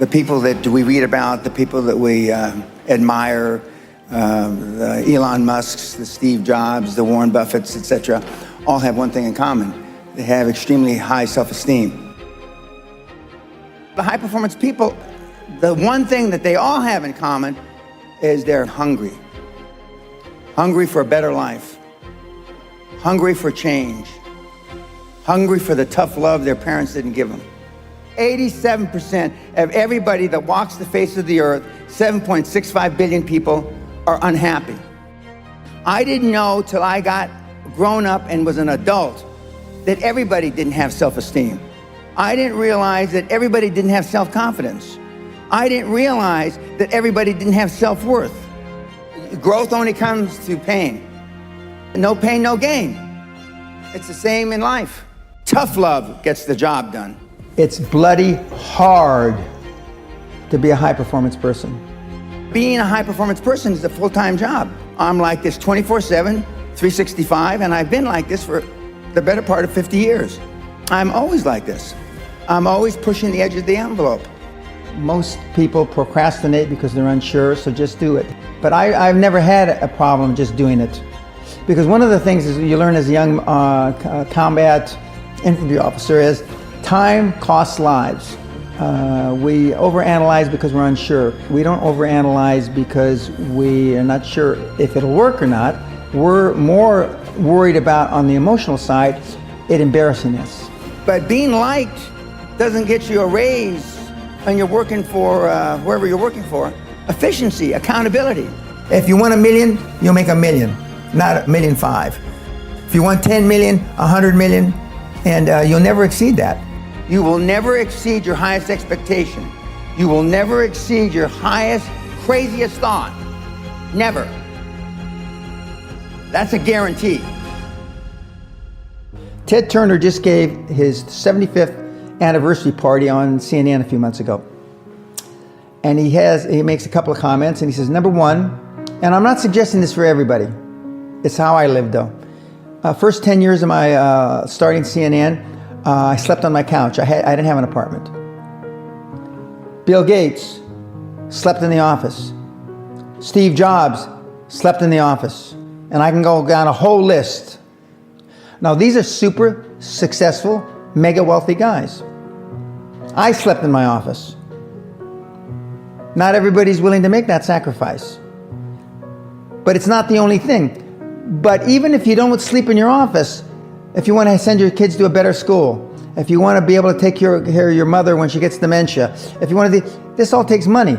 The people that we read about, the people that we admire, the Elon Musks, the Steve Jobs, the Warren Buffetts, etc., all have one thing in common. They have extremely high self-esteem. The high-performance people, the one thing that they all have in common is they're hungry. Hungry for a better life. Hungry for change. Hungry for the tough love their parents didn't give them. 87% of everybody that walks the face of the earth, 7.65 billion people, are unhappy. I didn't know till I got grown up and was an adult that everybody didn't have self-esteem. I didn't realize that everybody didn't have self-confidence. I didn't realize that everybody didn't have self-worth. Growth only comes through pain. No pain, no gain. It's the same in life. Tough love gets the job done. It's bloody hard to be a high-performance person. Being a high-performance person is a full-time job. I'm like this 24/7, 365, and I've been like this for the better part of 50 years. I'm always like this. I'm always pushing the edge of the envelope. Most people procrastinate because they're unsure, so just do it. But I've never had a problem just doing it. Because one of the things is you learn as a young combat infantry officer is time costs lives. We overanalyze because we're unsure. We don't overanalyze because we are not sure if it'll work or not. We're more worried about, on the emotional side, it embarrassing us. But being liked doesn't get you a raise when you're working for wherever you're working for. Efficiency, accountability. If you want $1 million, you'll make $1 million, not $1.5 million. If you want 10 million, 100 million, and you'll never exceed that. You will never exceed your highest expectation. You will never exceed your highest, craziest thought. Never. That's a guarantee. Ted Turner just gave his 75th anniversary party on CNN a few months ago. And he makes a couple of comments, and he says, number one, and I'm not suggesting this for everybody. It's how I lived, though. First 10 years of my starting CNN, I slept on my couch. I didn't have an apartment. Bill Gates slept in the office. Steve Jobs slept in the office. And I can go down a whole list. Now, these are super successful, mega wealthy guys. I slept in my office. Not everybody's willing to make that sacrifice. But it's not the only thing. But even if you don't sleep in your office, if you want to send your kids to a better school, if you want to be able to take care of your mother when she gets dementia, if you want to, this all takes money.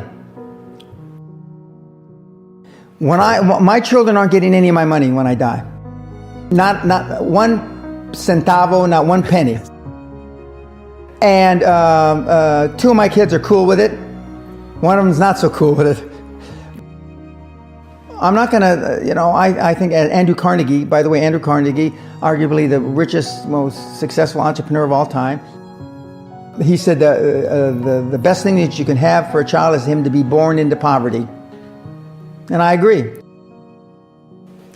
My children aren't getting any of my money when I die. Not one centavo, not one penny. And two of my kids are cool with it. One of them's not so cool with it. I'm not gonna, I think Andrew Carnegie, by the way, Andrew Carnegie, arguably the richest, most successful entrepreneur of all time. He said the best thing that you can have for a child is him to be born into poverty. And I agree.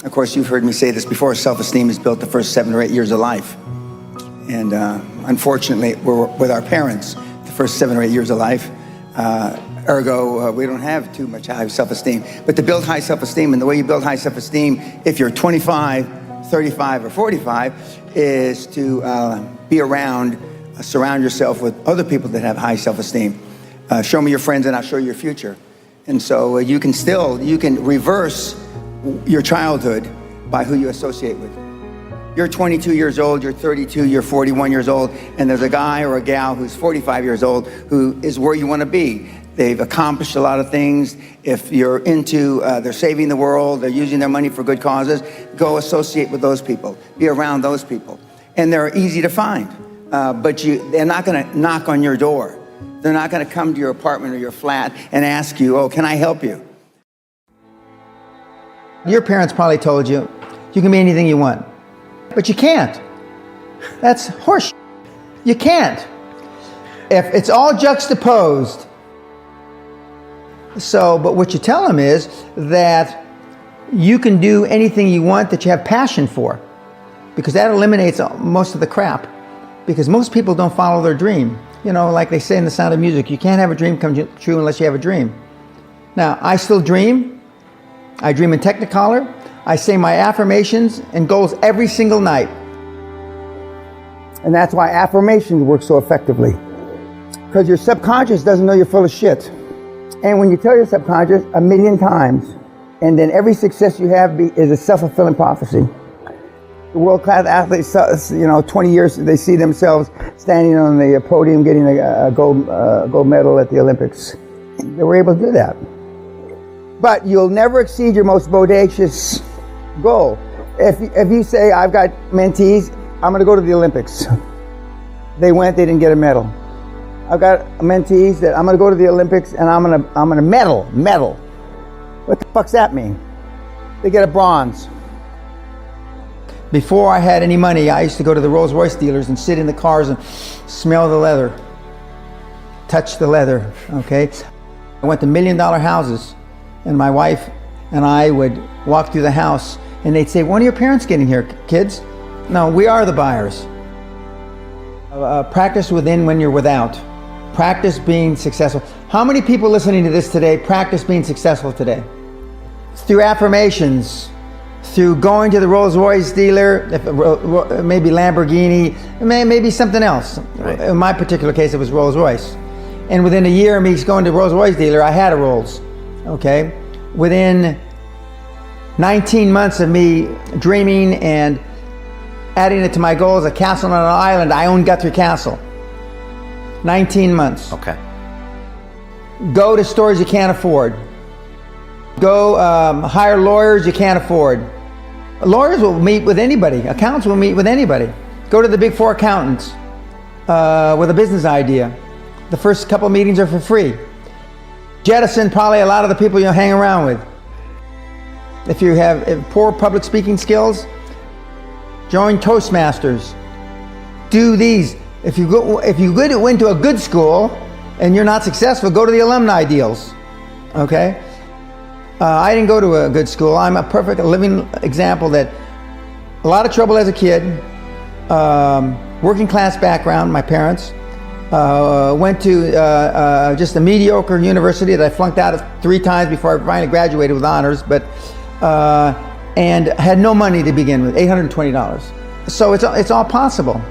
Of course, you've heard me say this before, self-esteem is built the first 7 or 8 years of life. And unfortunately, we're with our parents the first 7 or 8 years of life. Ergo, we don't have too much high self-esteem. But to build high self-esteem, and the way you build high self-esteem, if you're 25, 35, or 45, is to be around, surround yourself with other people that have high self-esteem. Show me your friends and I'll show you your future. And so you can reverse your childhood by who you associate with. You're 22 years old, you're 32, you're 41 years old, and there's a guy or a gal who's 45 years old who is where you want to be. They've accomplished a lot of things. If you're into, they're saving the world, they're using their money for good causes, go associate with those people. Be around those people. And they're easy to find, but they're not going to knock on your door. They're not going to come to your apartment or your flat and ask you, oh, can I help you? Your parents probably told you, you can be anything you want. But you can't. That's horse. You can't. If it's all juxtaposed. So, but what you tell them is that you can do anything you want that you have passion for, because that eliminates most of the crap. Because most people don't follow their dream. You know, like they say in The Sound of Music, you can't have a dream come true unless you have a dream. Now, I still dream. I dream in Technicolor. I say my affirmations and goals every single night. And that's why affirmations work so effectively. Because your subconscious doesn't know you're full of shit. And when you tell your subconscious 1,000,000 times, and then every success you have is a self-fulfilling prophecy. The world-class athletes, 20 years, they see themselves standing on the podium getting a gold medal at the Olympics. They were able to do that. But you'll never exceed your most bodacious goal. If you say, I've got mentees, I'm going to go to the Olympics. They went, they didn't get a medal. I've got mentees that I'm going to go to the Olympics and I'm going to medal. What the fuck's that mean? They get a bronze. Before I had any money, I used to go to the Rolls-Royce dealers and sit in the cars and smell the leather, touch the leather, okay? I went to $1 million houses, and my wife and I would walk through the house and they'd say, when are your parents getting here, kids? No, we are the buyers. Practice within when you're without. Practice being successful. How many people listening to this today practice being successful today? Through affirmations, through going to the Rolls-Royce dealer, maybe Lamborghini, maybe something else. Right. In my particular case, it was Rolls-Royce. And within a year of me going to Rolls-Royce dealer, I had a Rolls, okay? Within 19 months of me dreaming and adding it to my goals, a castle on an island, I own Guthrie Castle. 19 months. Okay. Go to stores you can't afford. Go hire lawyers you can't afford. Lawyers will meet with anybody. Accountants will meet with anybody. Go to the big 4 accountants with a business idea. The first couple meetings are for free. Jettison probably a lot of the people you hang around with. If you have poor public speaking skills, join Toastmasters. Do these. If you went to a good school and you're not successful, go to the alumni deals. Okay? I didn't go to a good school. I'm a perfect living example that a lot of trouble as a kid, working class background, my parents, went to just a mediocre university that I flunked out of 3 times before I finally graduated with honors, but and had no money to begin with, $820. So it's all possible.